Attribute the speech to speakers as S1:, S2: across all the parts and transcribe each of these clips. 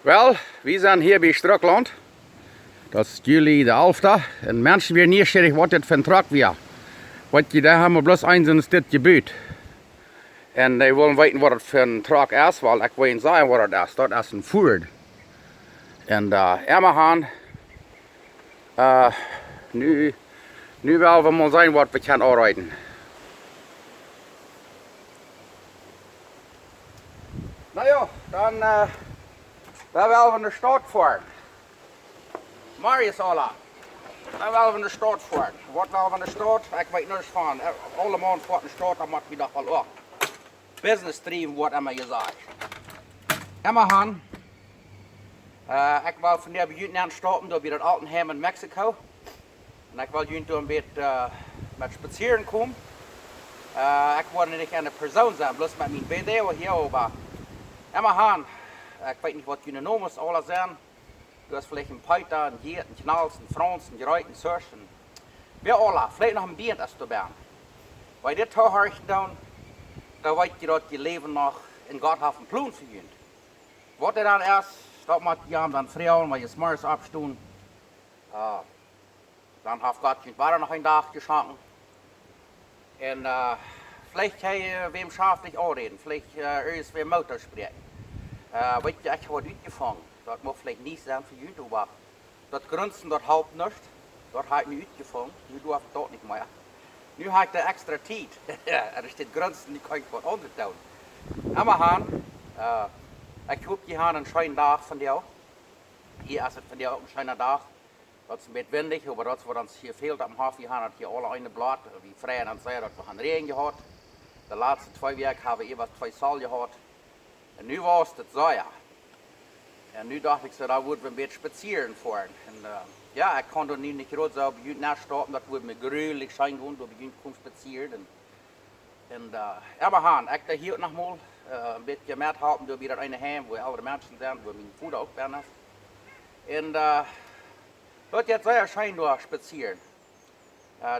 S1: Wel, we zijn hier bij Strukland. Dat is juli de 11e. En mensen weer nieuwsgierig wat dit voor een truck weer. Want daar hebben we bloos eens in dit gebied. En die willen weten wat het voor een truck is, want ik weet niet zeggen wat het is. Dat is een foaren. En we gaan nu wel we mal zijn wat we kunnen aanrijden. Nou ja, dan daar wel van de stad voor. Marius alla. Daar wel van de stad voor. Wat wel van de stad? Ik weet niks van. Alle maanden voor de stad, dan moet je dat wel ook. Business stream wordt immer gezegd. Immer gaan. Ik wil van daar bij jullie aan stoppen, door bij dat Altenheim in Mexico. En ik wil jullie toen een beetje met Schpatzieren komen. Ik wil niet een persoon zijn, bloos met mijn video hier, maar immer gaan. Ik weet niet wat jullie noemen, alle zijn. Du hast vielleicht einen Peiter, einen Giert, einen Knals, einen Franz, einen Gereit, einen Sörsch. Wer alle, vielleicht noch ein Bier, das du bist. Weil das höre ich dann, da weiß ich, dass die Leben noch in Gott auf den Plan verjüngt. Was er dann erst, das macht die haben dann Frauen, weil je morgens abstehen. Dann hat Gott weiter noch einen Tag geschenkt. Und vielleicht kann ich wem scharflich anreden, vielleicht ist wem Motor sprechen. Weiß ich, ich habe durchgefangen. Dat mag vielleicht niet zijn voor jullie, maar dat grenzen dat helpt niet. Dat heb ik nu uitgevonden, nu doe ik dat niet meer. Nu heb ik de extra tijd. Er staat grenzen, die kan ik wat anders doen. En we gaan, ik hoop je gaan een schöne dag van jou. Hier is het van jou ook een schöne dag. Dat is een beetje windig, maar dat is wat ons hier fehlt am Hafen. We hebben hier alle een blad, wie vrij en zei dat we gaan regen gehad. De laatste 2 weken hebben we eerst 2 Sol gehad. En nu was het zo ja. En nu dacht ik zo, daar moeten we een beetje spazieren voor. En ja, ik kon er nu niet groot zo bij jullie nastoppen, dat wordt me gruwelijk zijn doen, door bij jullie komen spazieren. En ja, we gaan. Ik daar hier nog mal een beetje met helpen, door bij dat ene heim, waar oudere mensen zijn, waar mijn voeder ook ben is. En dat is zeer schön door spazieren.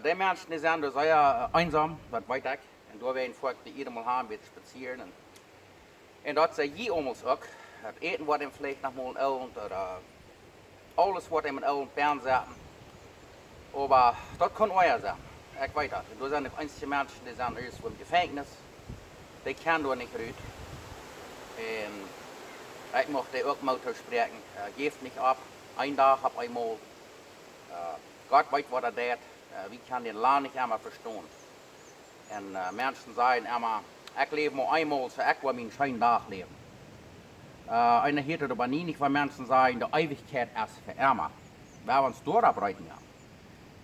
S1: Die mensen die zijn dus zeer einsam, dat weet ik. En door wij volk die ieder mal gaan, een beetje spazieren. En dat zei je ons ook. Het eten wordt hem vielleicht nog mal een avond, alles wordt hem een avond bern zetten. Maar dat kan ook zijn. Ik weet dat. Er zijn nog einige mensen die zijn eerst voor het gevangenis. Die kunnen er niet uit. En ik mocht die ook motor spreken. Geef niet op. Een dag op eenmaal. God weet wat dat deed. Wie kan den Land niet helemaal verstaan. En mensen zeggen immer, ik leef maar eenmaal, zo ik wil mijn schöne dag leven. Einer hier darüber nie, nicht weil Menschen sagen, die Ewigkeit ist für Ärmer. Wer uns durcharbeiten ja.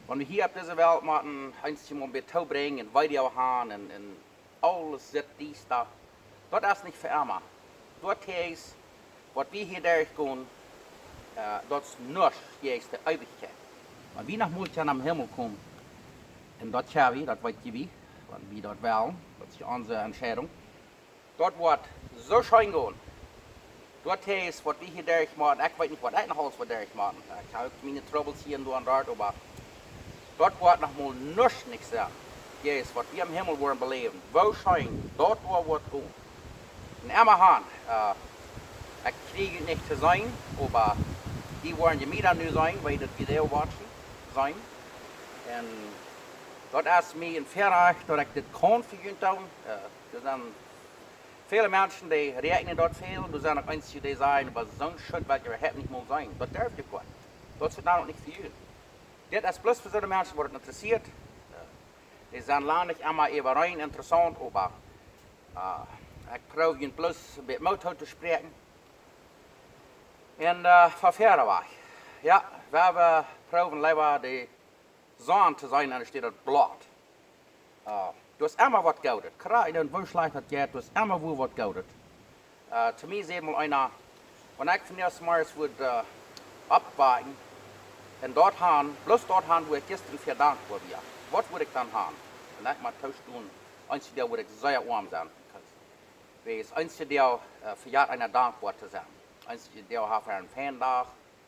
S1: Wenn wir hier auf dieser Welt machen, einzig mal mit Tau bringen, und Video haben, und alles sieht dies da. Das ist nicht für Ärmer. Das ist, was wir hier durchgehen, das ist nur die Ewigkeit. Wenn wir nach Multian am Himmel kommen, und das schauen wir, das weiß ich wie, wenn wir dort wollen, das ist unsere Entscheidung. Dort wird so schön gehen. Dat is wat we hier durchmachen. Ik weet niet wat ik nog alles wat durchmachen. Ik heb mijn troubles hier en daar, maar dat wordt nog mal niks zijn. Yes, wat we im Himmel worden beleven. Wo schijn, dat wordt goed. En immer gaan. Ik krijg het niet te zijn, maar die worden je mij dan nu zijn, weil dat Video watchen zijn. En dat is mij een verraad dat ik dit kan voor jullie doen. Viele Menschen die rechnen dort veel, du zijn ook einzige die sagen, aber zo'n shit wat je hebt niet meer zijn. Dat durft je gewoon. Dat is nou niet voor jullie. Dit is plus voor zo'n mensen wordt interessiert. Die zijn lang niet allemaal even rein interessant, maar ik probeer je plus een beetje motor te spreken. En van verder weg. Ja, we hebben proberen liever de zon te zijn en staat het blad. Du hast immer was goudet. Gerade in den Wunschleich hat du hast immer wo was goudet. Zu mir sehen mal einer, wenn ich von erst mal würde abwagen und dort haben, bloß dort haben, wo ich gestern verdammt wurde. Was würde ich dann haben? Und ich mal tausch tun, einzige der würde ich sehr arm sein. Weil es einzige der für einer dankbar zu sein. Einzige der hat für einen Fan-Tag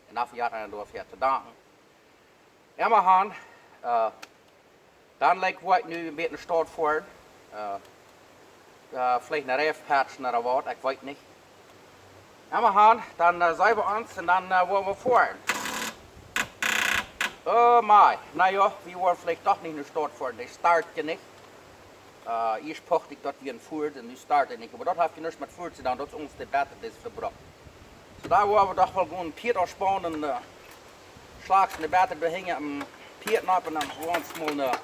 S1: und dafür hat einer dafür zu danken. Immer haben, dan lijkt wat nu een beetje een start voor. Vielleicht een Reifpatch naar wat, ik weet niet. Einmal Hand, dann sei wir uns und dann wollen wir fahren. Oh mein, naja, wir wollen vielleicht doch nicht in der Stadt fahren, das startet nicht. Ich pochte, dass wir fuhren und die starten nicht, aber das hat ja nichts mit Fuhren zu tun, das ist uns die Bette, das verbraucht. So da wollen wir doch mal einen Piet ausspannen und schlags in die Bette behängen am Piet ab und dann wollen wir mal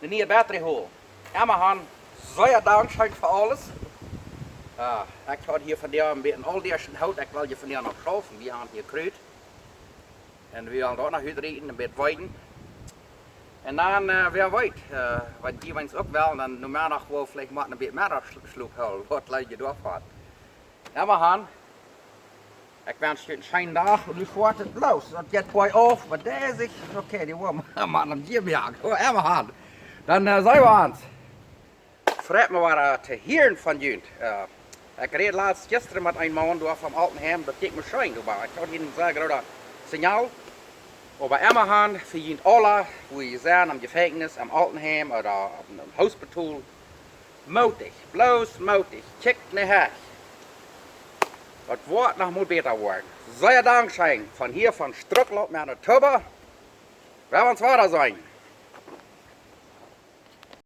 S1: eine neue Batterie holen. Einmal Hand, sehr dankbar für alles. Ich had hier van jou een beetje al die hout, ik wil je van jou nog schaffen. We hebben hier kruid. En we gaan daar nog uitrijden, een beetje weiden. En dan weer weit, want die wens ook wel, dan normaal wel vielleicht maar een beetje meer sloep houden, wat leid je doorgaat. Ja, maar gaan. Ik wens je een schijne dag, en nu gaat het los. Dat gaat bij af, maar deze is, oké, die wil maar een dier jagen. Ja, maar gaan. Dan zijn we aan. Vreet me wat te horen van jullie. Ik reed laatst gisteren met een man door van Altenheim, dat ik me schijn door. Ik had ihnen zeggen, dat Signal. Aber immer haben für jeden alle, wo ihr sind, am Gefängnis, am Altenheim oder am Hospital, mutig, bloß mutig, checkt nicht her. Das Wort noch mal besser werden. Sehr Dankeschön von hier von Strucklob, meiner Tuba. Wir werden uns weiter sein.